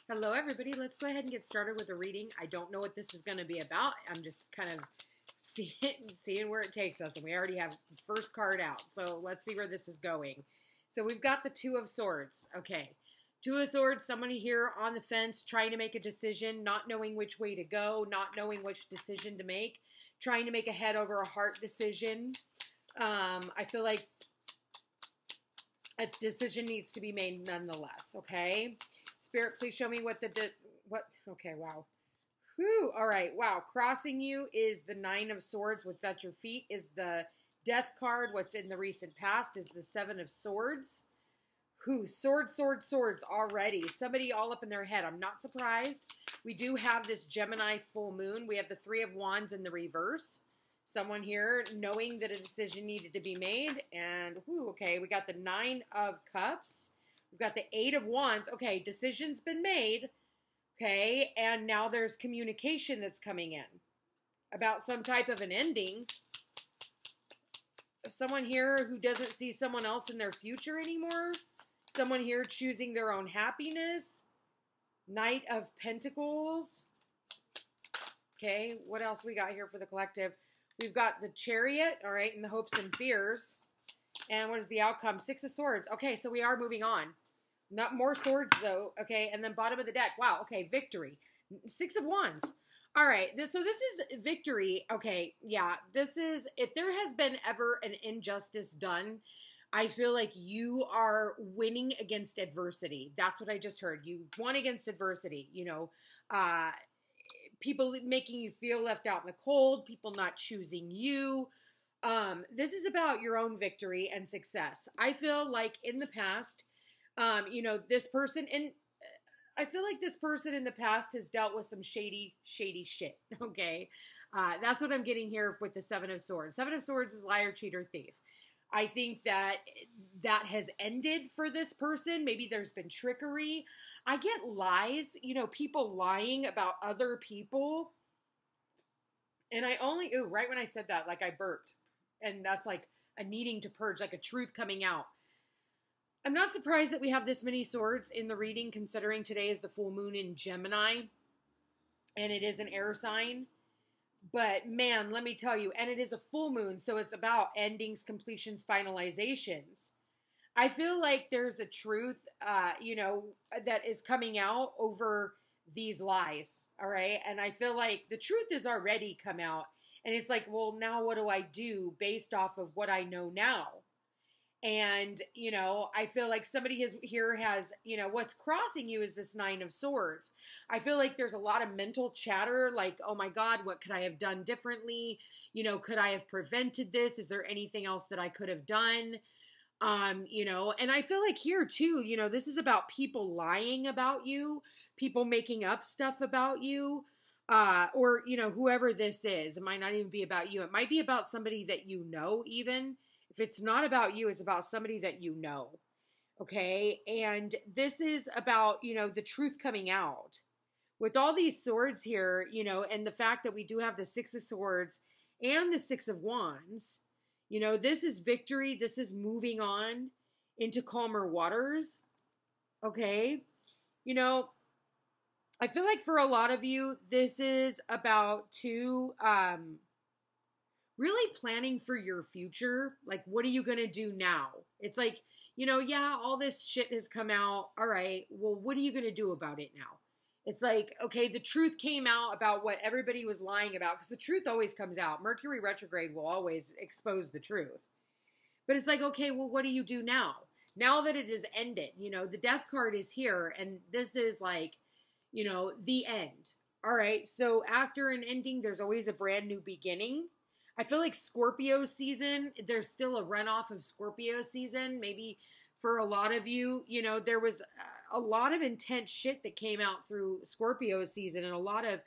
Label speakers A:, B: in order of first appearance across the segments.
A: Hello, everybody. Let's go ahead and get started with the reading. I don't know what this is going to be about. I'm just kind of seeing where it takes us, and we already have the first card out. So let's see where this is going. So we've got the Two of Swords. Okay. Two of Swords, somebody here on the fence trying to make a decision, not knowing which way to go, not knowing which decision to make, trying to make a head over a heart decision. I feel like a decision needs to be made nonetheless, okay? Spirit, please show me what okay, wow. Whew, all right, wow. Crossing you is the Nine of Swords. What's at your feet is the Death card. What's in the recent past is the Seven of Swords. Whew, swords already. Somebody all up in their head. I'm not surprised. We do have this Gemini full moon. We have the Three of Wands in the reverse. Someone here knowing that a decision needed to be made. And, whew, okay, we got the Nine of Cups. We've got the Eight of Wands. Okay, decision's been made. Okay, and now there's communication that's coming in about some type of an ending. Someone here who doesn't see someone else in their future anymore. Someone here choosing their own happiness. Knight of Pentacles. Okay, what else we got here for the collective? We've got the Chariot, all right, and the hopes and fears. And what is the outcome? Six of Swords. Okay, so we are moving on. Not more swords, though. Okay, and then bottom of the deck. Wow, okay, victory. Six of Wands. All right, so this is victory. Okay, yeah, this is, if there has been ever an injustice done, I feel like you are winning against adversity. That's what I just heard. You won against adversity, you know, people making you feel left out in the cold, people not choosing you. This is about your own victory and success. I feel like in the past, you know, this person, and I feel like this person in the past has dealt with some shady shit, okay? That's what I'm getting here with the Seven of Swords. Seven of Swords is liar, cheater, thief. I think that has ended for this person. Maybe there's been trickery. I get lies, you know, people lying about other people. And I only, right when I said that, like I burped. And that's like a needing to purge, like a truth coming out. I'm not surprised that we have this many swords in the reading, considering today is the full moon in Gemini, and it is an air sign. But man, let me tell you, and it is a full moon, so it's about endings, completions, finalizations. I feel like there's a truth, you know, that is coming out over these lies, all right? And I feel like the truth has already come out, and it's like, well, now what do I do based off of what I know now? And, you know, I feel like somebody has, you know, what's crossing you is this Nine of Swords. I feel like there's a lot of mental chatter, like, oh my God, what could I have done differently? You know, could I have prevented this? Is there anything else that I could have done? You know, and I feel like here too, you know, this is about people lying about you, people making up stuff about you, or, you know, whoever this is. It might not even be about you. It might be about somebody that you know even. If it's not about you, it's about somebody that you know, okay? And this is about, you know, the truth coming out. With all these swords here, you know, and the fact that we do have the Six of Swords and the Six of Wands, you know, this is victory. This is moving on into calmer waters, okay? You know, I feel like for a lot of you, this is about really planning for your future. Like, what are you going to do now? It's like, you know, yeah, all this shit has come out. All right, well, what are you going to do about it now? It's like, okay, the truth came out about what everybody was lying about, because the truth always comes out. Mercury retrograde will always expose the truth. But it's like, okay, well, what do you do now? Now that it has ended, you know, the Death card is here, and this is like, you know, the end. All right, so after an ending, there's always a brand new beginning. I feel like Scorpio season, there's still a runoff of Scorpio season. Maybe for a lot of you, you know, there was a lot of intense shit that came out through Scorpio season, and a lot of,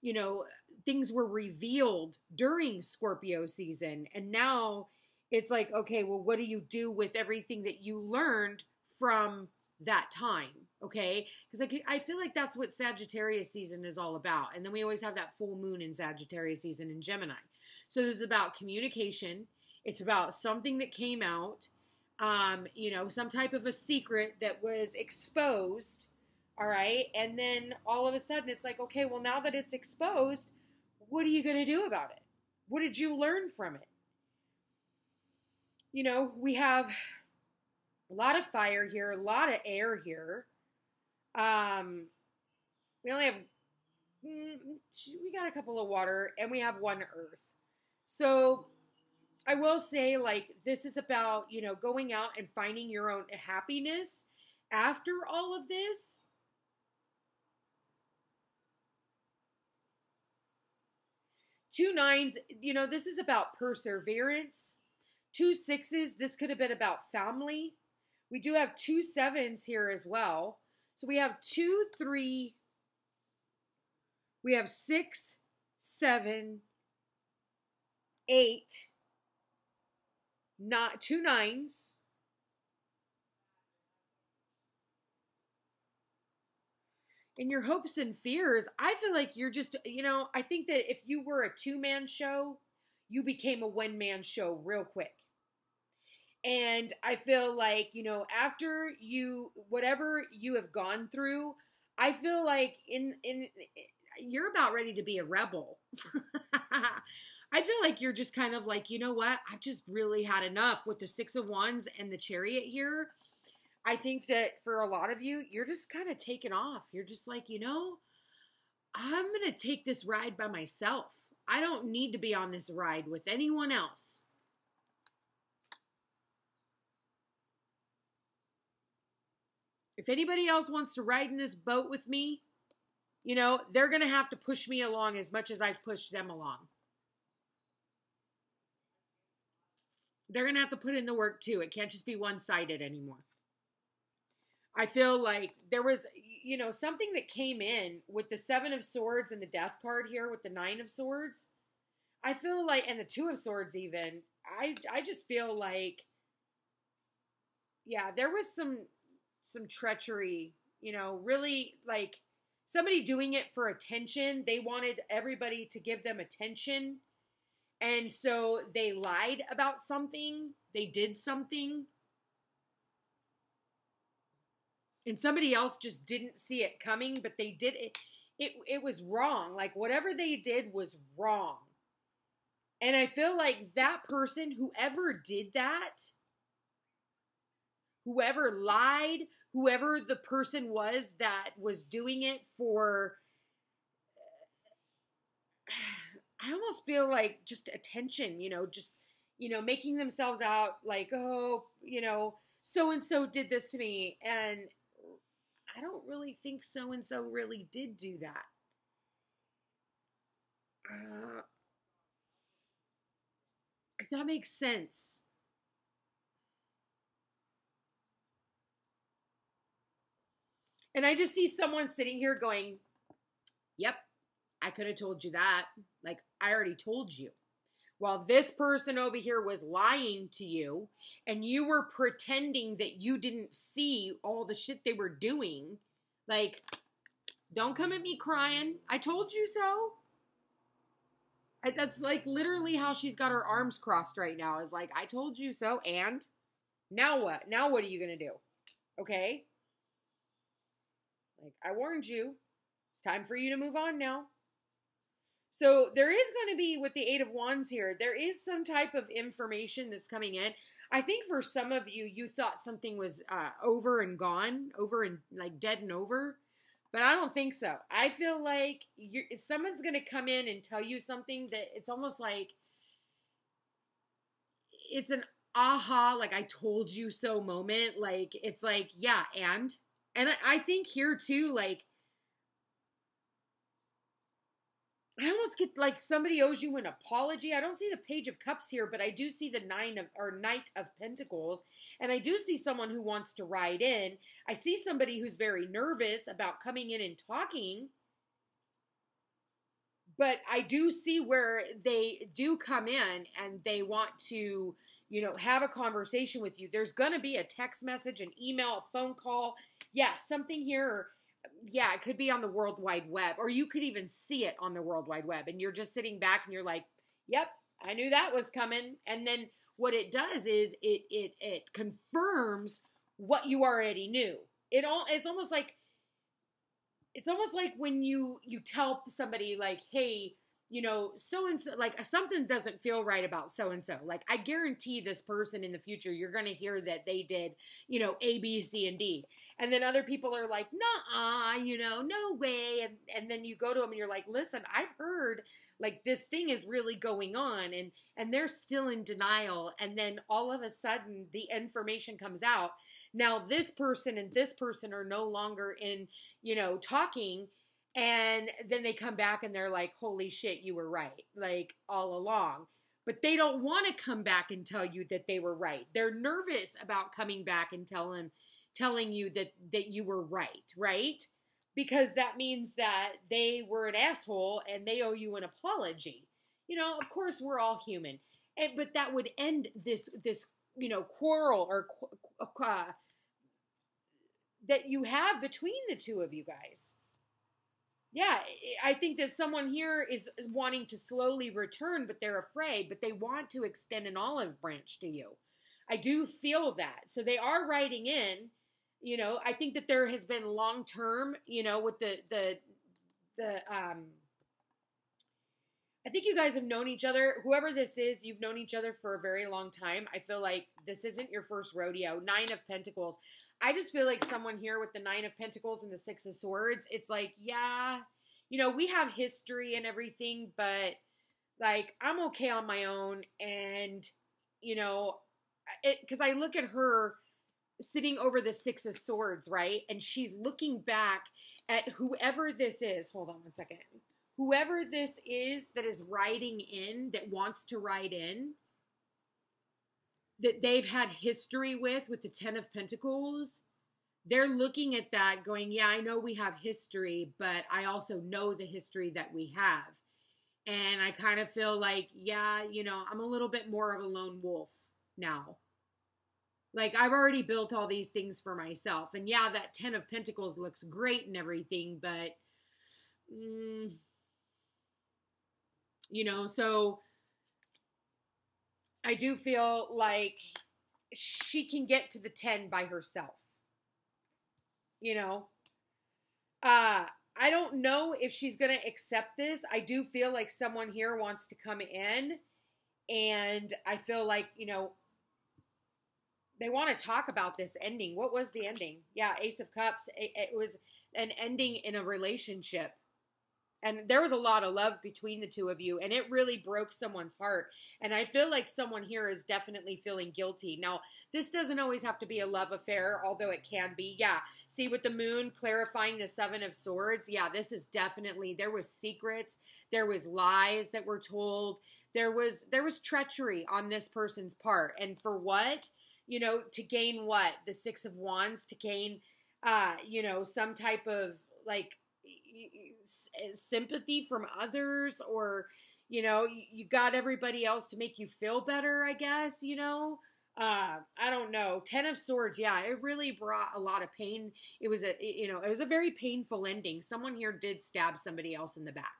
A: you know, things were revealed during Scorpio season. And now it's like, okay, well, what do you do with everything that you learned from that time? Okay, because I feel like that's what Sagittarius season is all about. And then we always have that full moon in Sagittarius season in Gemini. So this is about communication. It's about something that came out, you know, some type of a secret that was exposed, All right. And then all of a sudden it's like, okay, well, now that it's exposed, what are you going to do about it? What did you learn from it? You know, we have a lot of fire here, a lot of air here. We only have, we got a couple of water, and we have one earth. So I will say, like, this is about, you know, going out and finding your own happiness after all of this. Two nines, you know, this is about perseverance. Two sixes, this could have been about family. We do have two sevens here as well. So we have 2, 3, we have 6, 7, 8, not 2 nines. In your hopes and fears, I feel like you're just, you know, I think that if you were a two-man show, you became a one-man show real quick. And I feel like, you know, after you, whatever you have gone through, I feel like you're about ready to be a rebel. I feel like you're just kind of like, you know what? I've just really had enough with the 6 of Wands and the Chariot here. I think that for a lot of you, you're just kind of taking off. You're just like, you know, I'm going to take this ride by myself. I don't need to be on this ride with anyone else. If anybody else wants to ride in this boat with me, you know, they're going to have to push me along as much as I've pushed them along. They're going to have to put in the work too. It can't just be one-sided anymore. I feel like there was, you know, something that came in with the 7 of Swords and the Death card here with the 9 of Swords. I feel like, and the 2 of Swords even, I just feel like, yeah, there was some treachery, you know, really like somebody doing it for attention. They wanted everybody to give them attention. And so they lied about something. They did something. And somebody else just didn't see it coming, but they did it. It was wrong. Like whatever they did was wrong. And I feel like that person, whoever did that, whoever lied, whoever the person was that was doing it for, I almost feel like just attention, you know, just, you know, making themselves out like, oh, you know, so-and-so did this to me. And I don't really think so-and-so really did do that. If that makes sense. And I just see someone sitting here going, yep, I could have told you that. Like, I already told you. While this person over here was lying to you and you were pretending that you didn't see all the shit they were doing, like, don't come at me crying. I told you so. That's like literally how she's got her arms crossed right now, is like, I told you so. And now what? Now what are you going to do? Okay. Like, I warned you. It's time for you to move on now. So there is going to be, with the 8 of Wands here, there is some type of information that's coming in. I think for some of you, you thought something was over and gone, over and like dead and over. But I don't think so. I feel like someone's going to come in and tell you something that it's almost like it's an aha, like I told you so moment. Like, it's like, yeah, and I think here too, like, I almost get like somebody owes you an apology. I don't see the Page of Cups here, but I do see the Knight of Pentacles. And I do see someone who wants to ride in. I see somebody who's very nervous about coming in and talking. But I do see where they do come in and they want to, you know, have a conversation with you. There's going to be a text message, an email, a phone call. Yeah, something here. Yeah, it could be on the World Wide Web, or you could even see it on the World Wide Web, and you're just sitting back and you're like, yep, I knew that was coming. And then what it does is it confirms what you already knew. It's almost like it's almost like when you tell somebody like, hey, you know, so and so, like something doesn't feel right about so and so. Like I guarantee this person in the future, you're going to hear that they did, you know, A, B, C, and D. And then other people are like, nah, you know, no way. And then you go to them and you're like, listen, I've heard like this thing is really going on, and they're still in denial. And then all of a sudden the information comes out. Now this person and this person are no longer in, you know, talking. And then they come back and they're like, holy shit, you were right, like all along. But they don't want to come back and tell you that they were right. They're nervous about coming back and telling you that you were right, right? Because that means that they were an asshole and they owe you an apology. You know, of course, we're all human. But that would end this you know, quarrel or that you have between the two of you guys. Yeah, I think that someone here is wanting to slowly return, but they're afraid, but they want to extend an olive branch to you. I do feel that. So they are writing in, you know, I think that there has been long term, you know, with I think you guys have known each other. Whoever this is, you've known each other for a very long time. I feel like this isn't your first rodeo. 9 of Pentacles. I just feel like someone here with the 9 of Pentacles and the 6 of Swords, it's like, yeah, you know, we have history and everything, but like, I'm okay on my own. And, you know, because I look at her sitting over the 6 of Swords, right? And she's looking back at whoever this is. Hold on one second. Whoever this is that is writing in, that wants to write in, that they've had history with the 10 of Pentacles, they're looking at that going, yeah, I know we have history, but I also know the history that we have. And I kind of feel like, yeah, you know, I'm a little bit more of a lone wolf now. Like, I've already built all these things for myself. And yeah, that 10 of Pentacles looks great and everything, but, you know, so I do feel like she can get to the 10 by herself. You know, I don't know if she's going to accept this. I do feel like someone here wants to come in, and I feel like, you know, they want to talk about this ending. What was the ending? Yeah, Ace of Cups. It was an ending in a relationship. And there was a lot of love between the two of you, and it really broke someone's heart. And I feel like someone here is definitely feeling guilty. Now, this doesn't always have to be a love affair, although it can be. Yeah, see, with the moon clarifying the 7 of Swords, yeah, this is definitely, there was secrets, there was lies that were told, there was treachery on this person's part. And for what? You know, to gain what? The 6 of Wands, to gain, you know, some type of, like, sympathy from others, or, you know, you got everybody else to make you feel better, I guess, you know. I don't know. 10 of Swords, yeah, it really brought a lot of pain. It was a very painful ending. Someone here did stab somebody else in the back.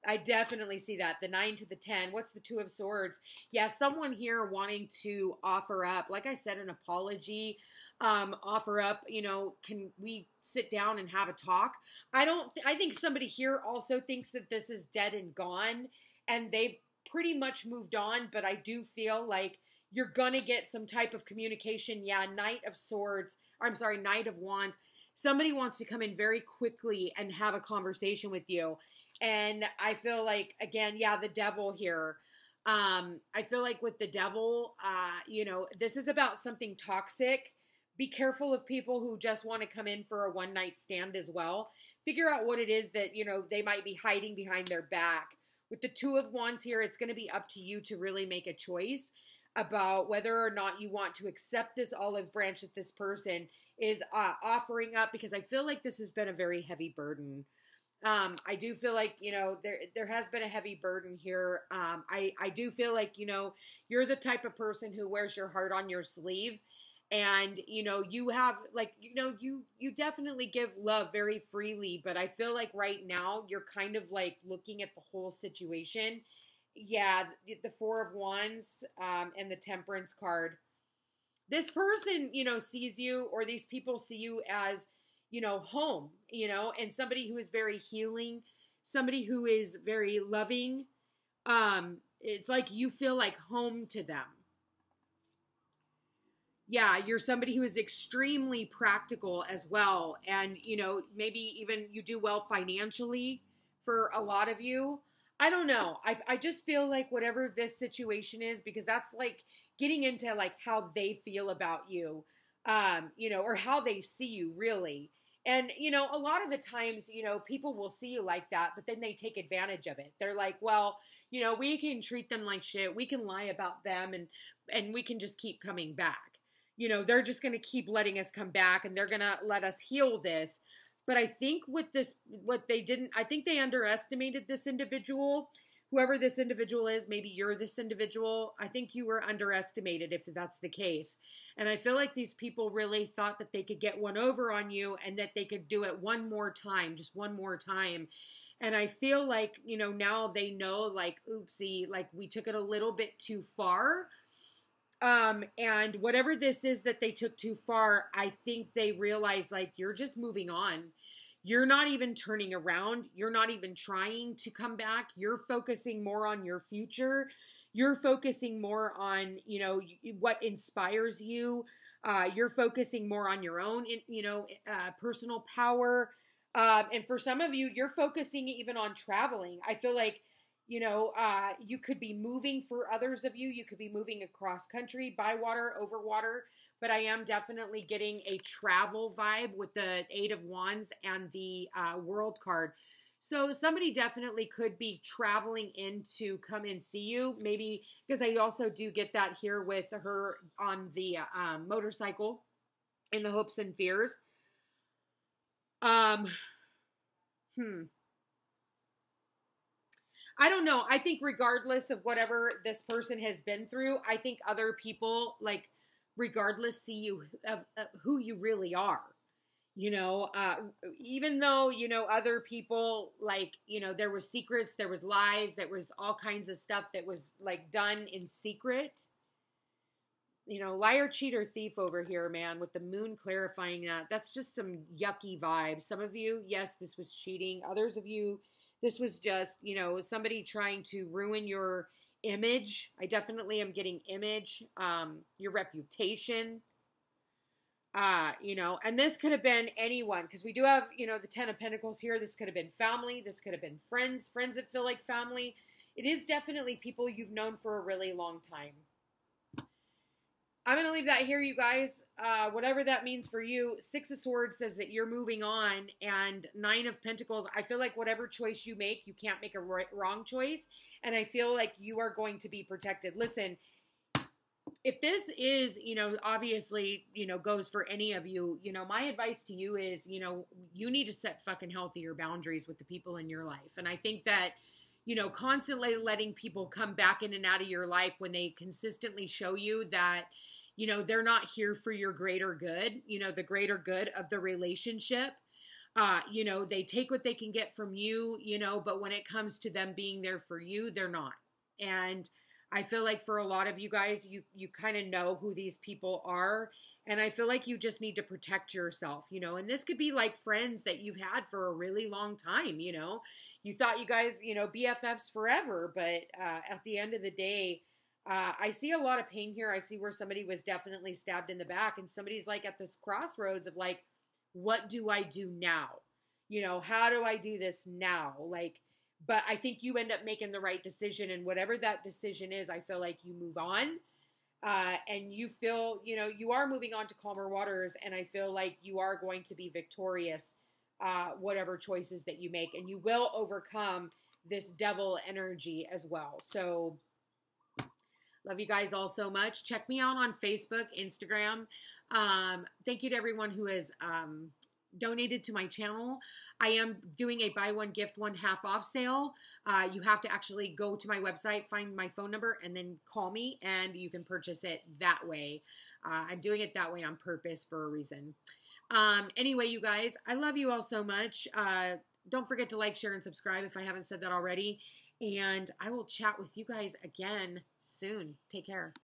A: I definitely see that. The 9 to the 10. What's the 2 of Swords? Yeah, someone here wanting to offer up, like I said, an apology, offer up, you know, can we sit down and have a talk? I think somebody here also thinks that this is dead and gone, and they've pretty much moved on, but I do feel like you're gonna get some type of communication. Yeah, Knight of Wands. Somebody wants to come in very quickly and have a conversation with you. And I feel like, again, yeah, the Devil here. I feel like with the Devil, you know, this is about something toxic. Be careful of people who just want to come in for a one-night stand as well. Figure out what it is that, you know, they might be hiding behind their back. With the 2 of Wands here, it's going to be up to you to really make a choice about whether or not you want to accept this olive branch that this person is offering up, because I feel like this has been a very heavy burden. I do feel like, you know, there has been a heavy burden here. I do feel like, you know, you're the type of person who wears your heart on your sleeve. And, you know, you have, like, you know, you definitely give love very freely, but I feel like right now you're kind of like looking at the whole situation. Yeah, the 4 of Wands, and the Temperance card. This person, you know, sees you, or these people see you as, home, and somebody who is very healing, somebody who is very loving. It's like you feel like home to them. Yeah, you're somebody who is extremely practical as well. And, maybe even you do well financially for a lot of you. I don't know. I just feel like whatever this situation is, because that's like getting into like how they feel about you, or how they see you really. And, a lot of the times, people will see you like that, but then they take advantage of it. They're like, well, we can treat them like shit. We can lie about them and we can just keep coming back. They're just going to keep letting us come back and they're going to let us heal this. But I think I think they underestimated this individual, whoever this individual is. Maybe you're this individual. I think you were underestimated if that's the case. And I feel like these people really thought that they could get one over on you and that they could do it one more time, just one more time. And I feel like, now they know, like, oopsie, like we took it a little bit too far. And whatever this is that they took too far, I think they realized, like, you're just moving on. You're not even turning around. You're not even trying to come back. You're focusing more on your future. You're focusing more on, what inspires you. You're focusing more on your own, personal power. And for some of you, you're focusing even on traveling. I feel like, you could be moving. For others of you, you could be moving across country, by water, over water. But I am definitely getting a travel vibe with the 8 of Wands and the World card. So somebody definitely could be traveling in to come and see you. Maybe because I also do get that here with her on the motorcycle in the hopes and fears. I don't know. I think regardless of whatever this person has been through, I think other people, like, regardless, see you of who you really are. Even though, other people, like, there was secrets, there was lies, there was all kinds of stuff that was, like, done in secret. Liar, cheater, thief over here, man, with the moon clarifying that. That's just some yucky vibes. Some of you, yes, this was cheating. Others of you, this was just, somebody trying to ruin your image. I definitely am getting image, your reputation, and this could have been anyone, because we do have, the 10 of Pentacles here. This could have been family. This could have been friends that feel like family. It is definitely people you've known for a really long time. I'm going to leave that here, you guys. Whatever that means for you. 6 of Swords says that you're moving on. And 9 of Pentacles, I feel like whatever choice you make, you can't make a wrong choice. And I feel like you are going to be protected. Listen, if this is, obviously, goes for any of you, my advice to you is, you need to set fucking healthier boundaries with the people in your life. And I think that, constantly letting people come back in and out of your life when they consistently show you that, they're not here for your greater good, the greater good of the relationship. They take what they can get from you, but when it comes to them being there for you, they're not. And I feel like for a lot of you guys, you kind of know who these people are. And I feel like you just need to protect yourself, and this could be like friends that you've had for a really long time. You thought you guys, BFFs forever, but at the end of the day, I see a lot of pain here. I see where somebody was definitely stabbed in the back, and somebody's like at this crossroads of like, what do I do now? How do I do this now? But I think you end up making the right decision, and whatever that decision is, I feel like you move on, and you feel, you are moving on to calmer waters, and I feel like you are going to be victorious, whatever choices that you make, and you will overcome this devil energy as well. So love you guys all so much. Check me out on Facebook, Instagram. Thank you to everyone who has donated to my channel. I am doing a buy one, gift one half off sale. You have to actually go to my website, find my phone number, and then call me, and you can purchase it that way. I'm doing it that way on purpose for a reason. Anyway, you guys, I love you all so much. Don't forget to like, share, and subscribe if I haven't said that already. And I will chat with you guys again soon. Take care.